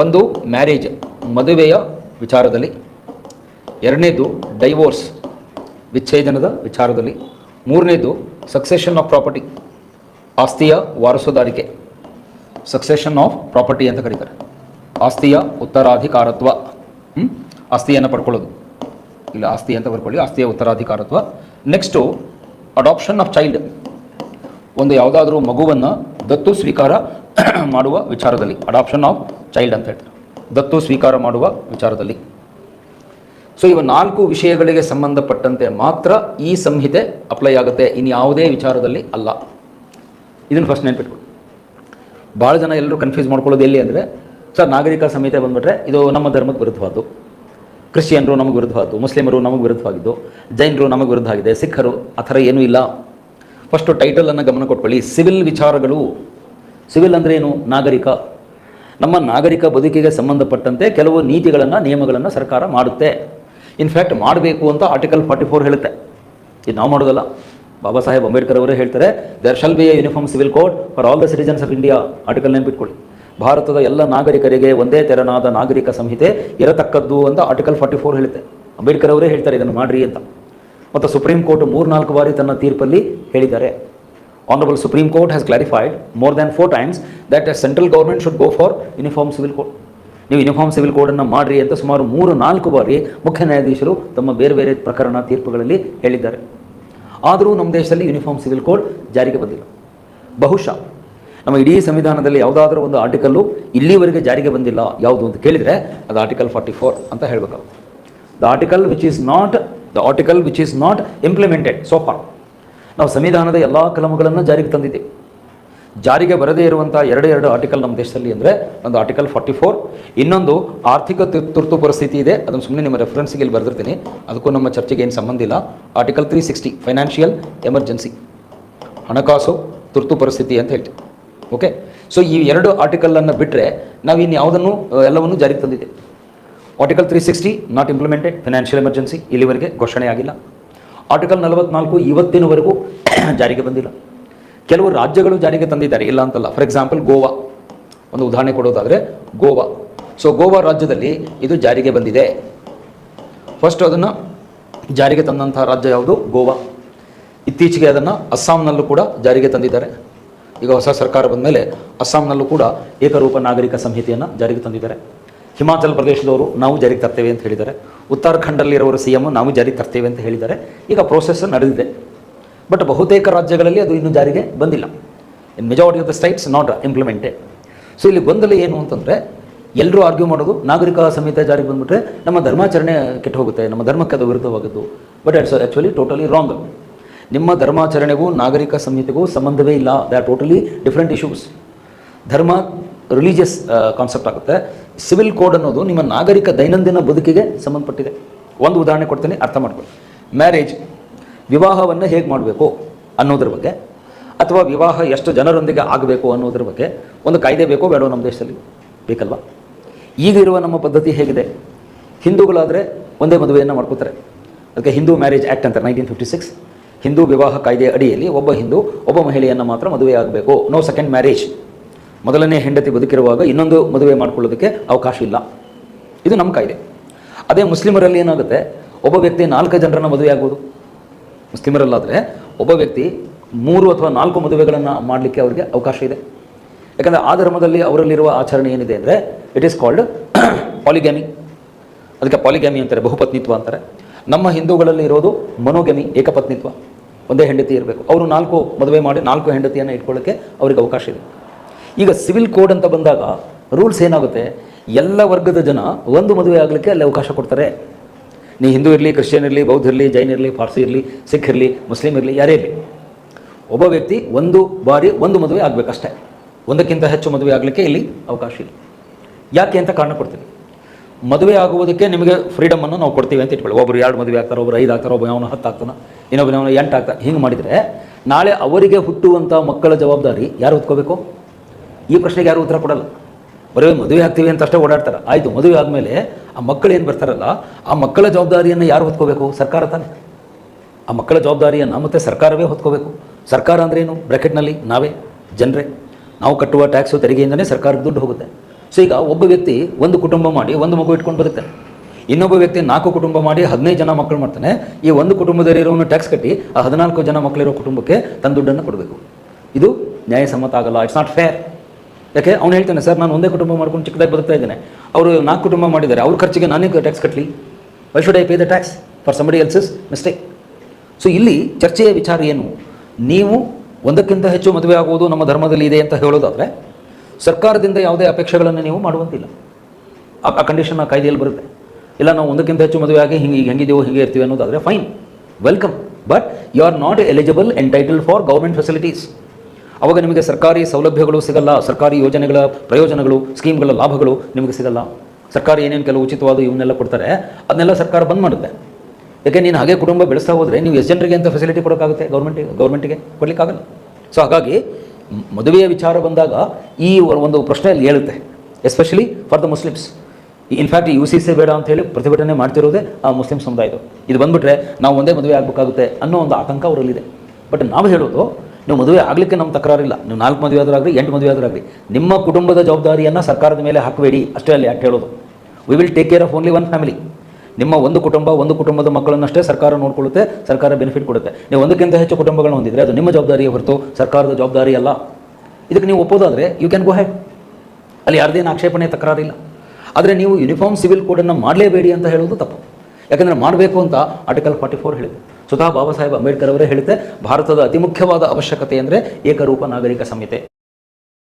ಒಂದು ಮ್ಯಾರೇಜ್ ಮದುವೆಯ ವಿಚಾರದಲ್ಲಿ, ಎರಡನೇದು ಡೈವೋರ್ಸ್ ವಿಚ್ಛೇದನದ ವಿಚಾರದಲ್ಲಿ, ಮೂರನೇದು ಸಕ್ಸೆಷನ್ ಆಫ್ ಪ್ರಾಪರ್ಟಿ ಆಸ್ತಿಯ ವಾರಸುದಾರಿಕೆ, ಸಕ್ಸೆಷನ್ ಆಫ್ ಪ್ರಾಪರ್ಟಿ ಅಂತ ಕರೀತಾರೆ, ಆಸ್ತಿಯ ಉತ್ತರಾಧಿಕಾರತ್ವ, ಆಸ್ತಿಯನ್ನು ಪಡ್ಕೊಳ್ಳೋದು, ಇಲ್ಲ ಆಸ್ತಿ ಅಂತ ಬರ್ಕೊಳ್ಳಿ, ಆಸ್ತಿಯ ಉತ್ತರಾಧಿಕಾರತ್ವ. ನೆಕ್ಸ್ಟು ಅಡಾಪ್ಷನ್ ಆಫ್ ಚೈಲ್ಡ್, ಒಂದು ಯಾವುದಾದ್ರೂ ಮಗುವನ್ನು ದತ್ತು ಸ್ವೀಕಾರ ಮಾಡುವ ವಿಚಾರದಲ್ಲಿ, ಅಡಾಪ್ಷನ್ ಆಫ್ ಚೈಲ್ಡ್ ಅಂತ ಹೇಳ್ತಾರೆ, ದತ್ತು ಸ್ವೀಕಾರ ಮಾಡುವ ವಿಚಾರದಲ್ಲಿ. ಸೊ ಇವ 4 ವಿಷಯಗಳಿಗೆ ಸಂಬಂಧಪಟ್ಟಂತೆ ಮಾತ್ರ ಈ ಸಂಹಿತೆ ಅಪ್ಲೈ ಆಗುತ್ತೆ, ಇನ್ನು ಯಾವುದೇ ವಿಚಾರದಲ್ಲಿ ಅಲ್ಲ. ಇದನ್ನು ಫಸ್ಟ್ ನೆನ್ಪಿಟ್ಕೊಳ್ಳಿ. ಭಾಳ ಜನ ಎಲ್ಲರೂ ಕನ್ಫ್ಯೂಸ್ ಮಾಡ್ಕೊಳ್ಳೋದು ಎಲ್ಲಿ ಅಂದರೆ, ಸರ್ ನಾಗರಿಕ ಸಂಹಿತೆ ಬಂದುಬಿಟ್ರೆ ಇದು ನಮ್ಮ ಧರ್ಮಕ್ಕೆ ವಿರುದ್ಧವಾದ್ದು, ಕ್ರಿಶ್ಚಿಯನ್ರು ನಮಗೆ ವಿರುದ್ಧವಾದ್ದು, ಮುಸ್ಲಿಮರು ನಮಗೆ ವಿರುದ್ಧವಾಗಿದ್ದು, ಜೈನರು ನಮಗೆ ವಿರುದ್ಧ ಆಗಿದೆ, ಸಿಖ್ಖರು, ಆ ಥರ ಏನೂ ಇಲ್ಲ. ಫಸ್ಟು ಟೈಟಲನ್ನು ಗಮನ ಕೊಟ್ಕೊಳ್ಳಿ. ಸಿವಿಲ್ ವಿಚಾರಗಳು. ಸಿವಿಲ್ ಅಂದರೆ ಏನು? ನಾಗರಿಕ. ನಮ್ಮ ನಾಗರಿಕ ಬದುಕಿಗೆ ಸಂಬಂಧಪಟ್ಟಂತೆ ಕೆಲವು ನೀತಿಗಳನ್ನು, ನಿಯಮಗಳನ್ನು ಸರ್ಕಾರ ಮಾಡುತ್ತೆ. ಇನ್ಫ್ಯಾಕ್ಟ್ ಮಾಡಬೇಕು ಅಂತ ಆರ್ಟಿಕಲ್ 44 ಹೇಳುತ್ತೆ. ಇದು ನಾವು ಮಾಡೋದಲ್ಲ, ಬಾಬಾ ಸಾಹೇಬ್ ಅಂಬೇಡ್ಕರ್ ಅವರೇ ಹೇಳ್ತಾರೆ, there shall be a uniform civil code for all the citizens of India. Article ನೆನ್ಪಿಟ್ಕೊಳ್ಳಿ. ಭಾರತದ ಎಲ್ಲ ನಾಗರಿಕರಿಗೆ ಒಂದೇ ತೆರನಾದ ನಾಗರಿಕ ಸಂಹಿತೆ ಇರತಕ್ಕದ್ದು ಅಂತ ಆರ್ಟಿಕಲ್ 44 ಹೇಳುತ್ತೆ. ಅಂಬೇಡ್ಕರ್ ಅವರೇ ಹೇಳ್ತಾರೆ ಇದನ್ನು ಮಾಡ್ರಿ ಅಂತ. ಮತ್ತು ಸುಪ್ರೀಂ ಕೋರ್ಟ್ 3-4 ಬಾರಿ ತನ್ನ ತೀರ್ಪಲ್ಲಿ ಹೇಳಿದ್ದಾರೆ. Honourable supreme court has clarified more than 4 times that central government should go for uniform civil code. ನೀವು ಯೂನಿಫಾರ್ಮ್ ಸಿವಿಲ್ ಕೋಡನ್ನು ಮಾಡ್ರಿ ಅಂತ ಸುಮಾರು 3-4 ಬಾರಿ ಮುಖ್ಯ ನ್ಯಾಯಾಧೀಶರು ತಮ್ಮ ಬೇರೆ ಬೇರೆ ಪ್ರಕರಣ ತೀರ್ಪುಗಳಲ್ಲಿ ಹೇಳಿದ್ದಾರೆ. ಆದರೂ ನಮ್ಮ ದೇಶದಲ್ಲಿ ಯೂನಿಫಾರ್ಮ್ ಸಿವಿಲ್ ಕೋಡ್ ಜಾರಿಗೆ ಬಂದಿಲ್ಲ. ಬಹುಶಃ ನಮ್ಮ ಇಡೀ ಸಂವಿಧಾನದಲ್ಲಿ ಯಾವುದಾದ್ರೂ ಒಂದು ಆರ್ಟಿಕಲ್ಲು ಇಲ್ಲಿವರೆಗೆ ಜಾರಿಗೆ ಬಂದಿಲ್ಲ ಯಾವುದು ಅಂತ ಕೇಳಿದರೆ ಅದು ಆರ್ಟಿಕಲ್ 44 ಅಂತ ಹೇಳಬೇಕಾಗುತ್ತೆ. The article which is not implemented so far. ನಾವು ಸಂವಿಧಾನದ ಎಲ್ಲ ಕಲಮುಗಳನ್ನು ಜಾರಿಗೆ ತಂದಿದ್ದೇವೆ. ಜಾರಿಗೆ ಬರದೇ ಇರುವಂಥ 2 ಆರ್ಟಿಕಲ್ ನಮ್ಮ ದೇಶದಲ್ಲಿ ಅಂದರೆ ಒಂದು ಆರ್ಟಿಕಲ್ 44, ಇನ್ನೊಂದು ಆರ್ಥಿಕ ತುರ್ತು ಪರಿಸ್ಥಿತಿ ಇದೆ. ಅದನ್ನು ಸುಮ್ಮನೆ ನಿಮ್ಮ ರೆಫರೆನ್ಸಿಗೆ ಇಲ್ಲಿ ಬರೆದಿರ್ತೀನಿ, ಅದಕ್ಕೂ ನಮ್ಮ ಚರ್ಚೆಗೆ ಏನು ಸಂಬಂಧ ಇಲ್ಲ. ಆರ್ಟಿಕಲ್ 360 ಫೈನಾನ್ಷಿಯಲ್ ಎಮರ್ಜೆನ್ಸಿ, ಹಣಕಾಸು ತುರ್ತು ಪರಿಸ್ಥಿತಿ ಅಂತ ಹೇಳ್ತೀವಿ. ಓಕೆ, ಸೊ ಈ 2 ಆರ್ಟಿಕಲನ್ನು ಬಿಟ್ಟರೆ ನಾವು ಇನ್ನು ಯಾವುದನ್ನು ಎಲ್ಲವನ್ನು ಜಾರಿಗೆ ತಂದಿದೆ. Article 360 not implemented, financial emergency ಇಲ್ಲಿವರೆಗೆ ಘೋಷಣೆ ಆಗಿಲ್ಲ. ಆರ್ಟಿಕಲ್ 44 ಇವತ್ತಿನವರೆಗೂ ಜಾರಿಗೆ ಬಂದಿಲ್ಲ. ಕೆಲವು ರಾಜ್ಯಗಳು ಜಾರಿಗೆ ತಂದಿದ್ದಾರೆ, ಇಲ್ಲ ಅಂತಲ್ಲ. ಫಾರ್ ಎಕ್ಸಾಂಪಲ್ ಗೋವಾ, ಒಂದು ಉದಾಹರಣೆ ಕೊಡೋದಾದರೆ ಗೋವಾ. ಸೊ ಗೋವಾ ರಾಜ್ಯದಲ್ಲಿ ಇದು ಜಾರಿಗೆ ಬಂದಿದೆ. ಫಸ್ಟ್ ಅದನ್ನು ಜಾರಿಗೆ ತಂದಂಥ ರಾಜ್ಯ ಯಾವುದು? ಗೋವಾ. ಇತ್ತೀಚೆಗೆ ಅದನ್ನು ಅಸ್ಸಾಂನಲ್ಲೂ ಕೂಡ ಜಾರಿಗೆ ತಂದಿದ್ದಾರೆ. ಈಗ ಹೊಸ ಸರ್ಕಾರ ಬಂದ ಮೇಲೆ ಅಸ್ಸಾಂನಲ್ಲೂ ಕೂಡ ಏಕರೂಪ ನಾಗರಿಕ ಸಂಹಿತೆಯನ್ನು ಜಾರಿಗೆ ತಂದಿದ್ದಾರೆ. ಹಿಮಾಚಲ ಪ್ರದೇಶದವರು ನಾವು ಜಾರಿಗೆ ತರ್ತೇವೆ ಅಂತ ಹೇಳಿದ್ದಾರೆ. ಉತ್ತರಾಖಂಡಲ್ಲಿರೋರು CM ನಾವು ಜಾರಿಗೆ ತರ್ತೇವೆ ಅಂತ ಹೇಳಿದ್ದಾರೆ. ಈಗ ಪ್ರೋಸೆಸ್ ನಡೆದಿದೆ. ಬಟ್ ಬಹುತೇಕ ರಾಜ್ಯಗಳಲ್ಲಿ ಅದು ಇನ್ನೂ ಜಾರಿಗೆ ಬಂದಿಲ್ಲ. ಇನ್ majority of the States not implemented. So ಇಲ್ಲಿ ಗೊಂದಲ ಏನು ಅಂತಂದರೆ, ಎಲ್ಲರೂ ಆರ್ಗ್ಯೂ ಮಾಡೋದು ನಾಗರಿಕ ಸಂಹಿತೆ ಜಾರಿಗೆ ಬಂದುಬಿಟ್ರೆ ನಮ್ಮ ಧರ್ಮಾಚರಣೆ ಕೆಟ್ಟು ಹೋಗುತ್ತೆ, ನಮ್ಮ ಧರ್ಮಕ್ಕೆ ಅದು ವಿರುದ್ಧವಾಗದ್ದು. But it's actually totally wrong. ನಿಮ್ಮ ಧರ್ಮಾಚರಣೆಗೂ ನಾಗರಿಕ ಸಂಹಿತೆಗೂ ಸಂಬಂಧವೇ ಇಲ್ಲ. They are totally different issues. ಧರ್ಮ ರಿಲಿಜಿಯಸ್ ಕಾನ್ಸೆಪ್ಟ್ ಆಗುತ್ತೆ. ಸಿವಿಲ್ ಕೋಡ್ ಅನ್ನೋದು ನಿಮ್ಮ ನಾಗರಿಕ ದೈನಂದಿನ ಬದುಕಿಗೆ ಸಂಬಂಧಪಟ್ಟಿದೆ. ಒಂದು ಉದಾಹರಣೆ ಕೊಡ್ತೀನಿ, ಅರ್ಥ ಮಾಡ್ಕೊಳ್ಳಿ. ಮ್ಯಾರೇಜ್, ವಿವಾಹವನ್ನು ಹೇಗೆ ಮಾಡಬೇಕು ಅನ್ನೋದ್ರ ಬಗ್ಗೆ, ಅಥವಾ ವಿವಾಹ ಎಷ್ಟು ಜನರೊಂದಿಗೆ ಆಗಬೇಕು ಅನ್ನೋದ್ರ ಬಗ್ಗೆ ಒಂದು ಕಾಯ್ದೆ ಬೇಕೋ ಬೇಡೋ ನಮ್ಮ ದೇಶದಲ್ಲಿ? ಬೇಕಲ್ವಾ? ಈಗ ಇರುವ ನಮ್ಮ ಪದ್ಧತಿ ಹೇಗಿದೆ? ಹಿಂದೂಗಳಾದರೆ ಒಂದೇ ಮದುವೆಯನ್ನು ಮಾಡ್ಕೋತಾರೆ. ಅದಕ್ಕೆ ಹಿಂದೂ ಮ್ಯಾರೇಜ್ ಆ್ಯಕ್ಟ್ ಅಂತಾರೆ 1956. ಹಿಂದೂ ವಿವಾಹ ಕಾಯ್ದೆ ಅಡಿಯಲ್ಲಿ ಒಬ್ಬ ಹಿಂದೂ ಒಬ್ಬ ಮಹಿಳೆಯನ್ನು ಮಾತ್ರ ಮದುವೆ ಆಗಬೇಕು. No second marriage. ಮೊದಲನೇ ಹೆಂಡತಿ ಬದುಕಿರುವಾಗ ಇನ್ನೊಂದು ಮದುವೆ ಮಾಡ್ಕೊಳ್ಳೋದಕ್ಕೆ ಅವಕಾಶ ಇಲ್ಲ. ಇದು ನಮ್ಮ ಕಾಯ್ದೆ. ಅದೇ ಮುಸ್ಲಿಮರಲ್ಲಿ ಏನಾಗುತ್ತೆ, ಒಬ್ಬ ವ್ಯಕ್ತಿ 4 ಜನರನ್ನು ಮದುವೆ ಆಗ್ಬೋದು. ಮುಸ್ಲಿಮರಲ್ಲಾದರೆ ಒಬ್ಬ ವ್ಯಕ್ತಿ 3 ಅಥವಾ 4 ಮದುವೆಗಳನ್ನು ಮಾಡಲಿಕ್ಕೆ ಅವರಿಗೆ ಅವಕಾಶ ಇದೆ. ಯಾಕಂದರೆ ಆ ಧರ್ಮದಲ್ಲಿ ಅವರಲ್ಲಿರುವ ಆಚರಣೆ ಏನಿದೆ ಅಂದರೆ ಇಟ್ ಈಸ್ ಕಾಲ್ಡ್ ಪಾಲಿಗ್ಯಾಮಿ. ಅದಕ್ಕೆ ಪಾಲಿಗ್ಯಾಮಿ ಅಂತಾರೆ, ಬಹುಪತ್ನಿತ್ವ ಅಂತಾರೆ. ನಮ್ಮ ಹಿಂದೂಗಳಲ್ಲಿ ಇರೋದು ಮೊನೋಗ್ಯಾಮಿ, ಏಕಪತ್ನಿತ್ವ, ಒಂದೇ ಹೆಂಡತಿ ಇರಬೇಕು. ಅವರು 4 ಮದುವೆ ಮಾಡಿ 4 ಹೆಂಡತಿಯನ್ನು ಇಟ್ಕೊಳ್ಳೋಕ್ಕೆ ಅವ್ರಿಗೆ ಅವಕಾಶ ಇದೆ. ಈಗ ಸಿವಿಲ್ ಕೋಡ್ ಅಂತ ಬಂದಾಗ ರೂಲ್ಸ್ ಏನಾಗುತ್ತೆ, ಎಲ್ಲ ವರ್ಗದ ಜನ ಒಂದು ಮದುವೆ ಆಗಲಿಕ್ಕೆ ಅಲ್ಲಿ ಅವಕಾಶ ಕೊಡ್ತಾರೆ. ನೀ ಹಿಂದೂ ಇರಲಿ, ಕ್ರಿಶ್ಚಿಯನ್ ಇರಲಿ, ಬೌದ್ಧ ಇರಲಿ, ಜೈನ್ ಇರಲಿ, ಪಾರ್ಸಿ ಇರಲಿ, ಸಿಖ್ ಇರಲಿ, ಮುಸ್ಲಿಮ್ ಇರಲಿ, ಯಾರೇ ಇರಲಿ, ಒಬ್ಬ ವ್ಯಕ್ತಿ ಒಂದು ಬಾರಿ ಒಂದು ಮದುವೆ ಆಗಬೇಕಷ್ಟೇ. ಒಂದಕ್ಕಿಂತ ಹೆಚ್ಚು ಮದುವೆ ಆಗಲಿಕ್ಕೆ ಇಲ್ಲಿ ಅವಕಾಶ ಇಲ್ಲ. ಯಾಕೆ ಅಂತ ಕಾರಣ ಕೊಡ್ತೀವಿ. ಮದುವೆ ಆಗುವುದಕ್ಕೆ ನಿಮಗೆ ಫ್ರೀಡಮನ್ನು ನಾವು ಕೊಡ್ತೀವಿ ಅಂತ ಇಟ್ಕೊಳ್ಳಿ. ಒಬ್ಬರು 2 ಮದುವೆ ಆಗ್ತಾರೆ, ಒಬ್ಬರು 5 ಆಗ್ತಾರೆ, ಒಬ್ಬ ಅವನು 10 ಆಗ್ತಾನೆ, ಇನ್ನೊಬ್ಬ 8 ಆಗ್ತಾನೆ. ಹಿಂಗೆ ಮಾಡಿದರೆ ನಾಳೆ ಅವರಿಗೆ ಹುಟ್ಟುವಂಥ ಮಕ್ಕಳ ಜವಾಬ್ದಾರಿ ಯಾರು ಹೊತ್ಕೋಬೇಕು? ಈ ಪ್ರಶ್ನೆಗೆ ಯಾರು ಉತ್ತರ ಕೊಡಲ್ಲ. ಬರೀ ಮದುವೆ ಆಗ್ತೀವಿ ಅಂತ ಅಷ್ಟೇ ಓಡಾಡ್ತಾರೆ. ಆಯಿತು, ಮದುವೆ ಆದಮೇಲೆ ಆ ಮಕ್ಕಳು ಏನು ಬರ್ತಾರಲ್ಲ, ಆ ಮಕ್ಕಳ ಜವಾಬ್ದಾರಿಯನ್ನು ಯಾರು ಹೊತ್ಕೋಬೇಕು? ಸರ್ಕಾರ ತಾನೆ. ಆ ಮಕ್ಕಳ ಜವಾಬ್ದಾರಿಯನ್ನು ಮತ್ತು ಸರ್ಕಾರವೇ ಹೊತ್ಕೋಬೇಕು. ಸರ್ಕಾರ ಅಂದ್ರೇನು? ಬ್ರ್ಯಾಕೆಟ್ನಲ್ಲಿ ನಾವೇ, ಜನರೇ. ನಾವು ಕಟ್ಟುವ ಟ್ಯಾಕ್ಸು ತೆರಿಗೆಯಿಂದನೇ ಸರ್ಕಾರಕ್ಕೆ ದುಡ್ಡು ಹೋಗುತ್ತೆ. ಸೊ ಈಗ ಒಬ್ಬ ವ್ಯಕ್ತಿ ಒಂದು ಕುಟುಂಬ ಮಾಡಿ ಒಂದು ಮಗು ಇಟ್ಕೊಂಡು ಬದುಕ್ತಾನೆ, ಇನ್ನೊಬ್ಬ ವ್ಯಕ್ತಿ 4 ಕುಟುಂಬ ಮಾಡಿ 15 ಜನ ಮಕ್ಕಳು ಮಾಡ್ತಾನೆ. ಈ ಒಂದು ಕುಟುಂಬದಲ್ಲಿರೋನು ಟ್ಯಾಕ್ಸ್ ಕಟ್ಟಿ ಆ 14 ಜನ ಮಕ್ಕಳಿರೋ ಕುಟುಂಬಕ್ಕೆ ತನ್ನ ದುಡ್ಡನ್ನು ಕೊಡಬೇಕು. ಇದು ನ್ಯಾಯಸಮ್ಮತ ಆಗಲ್ಲ. It's not fair. ಯಾಕೆ ಅವ್ನು ಹೇಳ್ತಾನೆ, ಸರ್ ನಾನು ಒಂದೇ ಕುಟುಂಬ ಮಾಡ್ಕೊಂಡು ಚಿಕ್ಕದಾಗಿ ಬದುಕ್ತಾ ಇದ್ದೇನೆ, ಅವರು 4 ಕುಟುಂಬ ಮಾಡಿದ್ದಾರೆ, ಅವ್ರ ಖರ್ಚಿಗೆ ನಾನೇ ಟ್ಯಾಕ್ಸ್ ಕಟ್ಟಲಿ, why should I pay the tax for somebody else's mistake? So ಇಲ್ಲಿ ಚರ್ಚೆಯ ವಿಚಾರ ಏನು, ನೀವು ಒಂದಕ್ಕಿಂತ ಹೆಚ್ಚು ಮದುವೆ ಆಗುವುದು ನಮ್ಮ ಧರ್ಮದಲ್ಲಿ ಇದೆ ಅಂತ ಹೇಳೋದಾದರೆ ಸರ್ಕಾರದಿಂದ ಯಾವುದೇ ಅಪೇಕ್ಷೆಗಳನ್ನು ನೀವು ಮಾಡುವಂತಿಲ್ಲ. ಆ ಕಂಡೀಷನ್ ಆ ಕಾಯ್ದೆಯಲ್ಲಿ ಬರುತ್ತೆ. ಇಲ್ಲ ನಾವು ಒಂದಕ್ಕಿಂತ ಹೆಚ್ಚು ಮದುವೆ ಆಗಿ ಹಿಂಗೆ ಹೆಂಗಿದೆಯೋ ಹಿಂಗೆ ಇರ್ತೀವಿ ಅನ್ನೋದಾದರೆ fine, welcome, but you are not eligible entitle for government facilities. ಅವಾಗ ನಿಮಗೆ ಸರ್ಕಾರಿ ಸೌಲಭ್ಯಗಳು ಸಿಗಲ್ಲ, ಸರ್ಕಾರಿ ಯೋಜನೆಗಳ ಪ್ರಯೋಜನಗಳು, ಸ್ಕೀಮ್ಗಳ ಲಾಭಗಳು ನಿಮಗೆ ಸಿಗಲ್ಲ. ಸರ್ಕಾರ ಏನೇನು ಕೆಲವು ಉಚಿತವಾದ ಇವನ್ನೆಲ್ಲ ಕೊಡ್ತಾರೆ ಅದನ್ನೆಲ್ಲ ಸರ್ಕಾರ ಬಂದ್ ಮಾಡುತ್ತೆ. ಯಾಕೆ ನೀನು ಹಾಗೆ ಕುಟುಂಬ ಬೆಳೆಸ್ತಾ ಹೋದರೆ ನೀವು ಎಷ್ಟು ಜನರಿಗೆ ಅಂತ ಫೆಸಿಲಿಟಿ ಕೊಡೋಕ್ಕಾಗುತ್ತೆ? ಗೌರ್ಮೆಂಟಿಗೆ ಕೊಡಲಿಕ್ಕಾಗಲ್ಲ. ಸೊ ಹಾಗಾಗಿ ಮದುವೆಯ ವಿಚಾರ ಬಂದಾಗ ಈ ಒಂದು ಪ್ರಶ್ನೆಯಲ್ಲಿ ಹೇಳುತ್ತೆ, especially for the Muslims. In fact UCC ಬೇಡ ಅಂತ ಹೇಳಿ ಪ್ರತಿಭಟನೆ ಮಾಡ್ತಿರೋದೇ ಆ ಮುಸ್ಲಿಂ ಸಮುದಾಯದು. ಇದು ಬಂದುಬಿಟ್ರೆ ನಾವು ಒಂದೇ ಮದುವೆ ಆಗಬೇಕಾಗುತ್ತೆ ಅನ್ನೋ ಒಂದು ಆತಂಕ ಅವರಲ್ಲಿದೆ. ಬಟ್ ನಾವು ಹೇಳೋದು, ನೀವು ಮದುವೆ ಆಗಲಿಕ್ಕೆ ನಮ್ಮ ತಕರಾರಿಲ್ಲ, ನೀವು 4 ಮದುವೆ ಆದ್ರಾಗಲಿ 8 ಮದುವೆ ಆದ್ರಾಗಲಿ ನಿಮ್ಮ ಕುಟುಂಬದ ಜವಾಬ್ದಾರಿಯನ್ನು ಸರ್ಕಾರದ ಮೇಲೆ ಹಾಕಬೇಡಿ ಅಷ್ಟೇ. ಅಲ್ಲಿ ಯಾಕೆ ಹೇಳೋದು, we will take care of only one family. ನಿಮ್ಮ ಒಂದು ಕುಟುಂಬದ ಮಕ್ಕಳನ್ನಷ್ಟೇ ಸರ್ಕಾರ ನೋಡ್ಕೊಳ್ಳುತ್ತೆ, ಸರ್ಕಾರ ಬೆನಿಫಿಟ್ ಕೊಡುತ್ತೆ. ನೀವು ಒಂದಕ್ಕಿಂತ ಹೆಚ್ಚು ಕುಟುಂಬಗಳನ್ನು ಹೊಂದಿದ್ರೆ ಅದು ನಿಮ್ಮ ಜವಾಬ್ದಾರಿಯೇ ಹೊರತು ಸರ್ಕಾರದ ಜವಾಬ್ದಾರಿ ಅಲ್ಲ. ಇದಕ್ಕೆ ನೀವು ಒಪ್ಪೋದಾದರೆ ಯು ಕ್ಯಾನ್ ಗೋ ಹೆಡ್, ಅಲ್ಲಿ ಯಾರದೇನು ಆಕ್ಷೇಪಣೆ ತಕರಾರಿಲ್ಲ. ಆದರೆ ನೀವು ಯೂನಿಫಾರ್ಮ್ ಸಿವಿಲ್ ಕೋಡನ್ನು ಮಾಡಲೇಬೇಡಿ ಅಂತ ಹೇಳೋದು ತಪ್ಪು. ಯಾಕಂದರೆ ಮಾಡಬೇಕು ಅಂತ ಆರ್ಟಿಕಲ್ 44 ಹೇಳಿದೆ. ಸ್ವತಃ ಬಾಬಾ ಸಾಹೇಬ್ ಅಂಬೇಡ್ಕರ್ ಅವರೇ ಹೇಳುತ್ತೆ, ಭಾರತದ ಅತಿ ಮುಖ್ಯವಾದ ಅವಶ್ಯಕತೆ ಅಂದರೆ ಏಕರೂಪ ನಾಗರಿಕ ಸಂಹಿತೆ.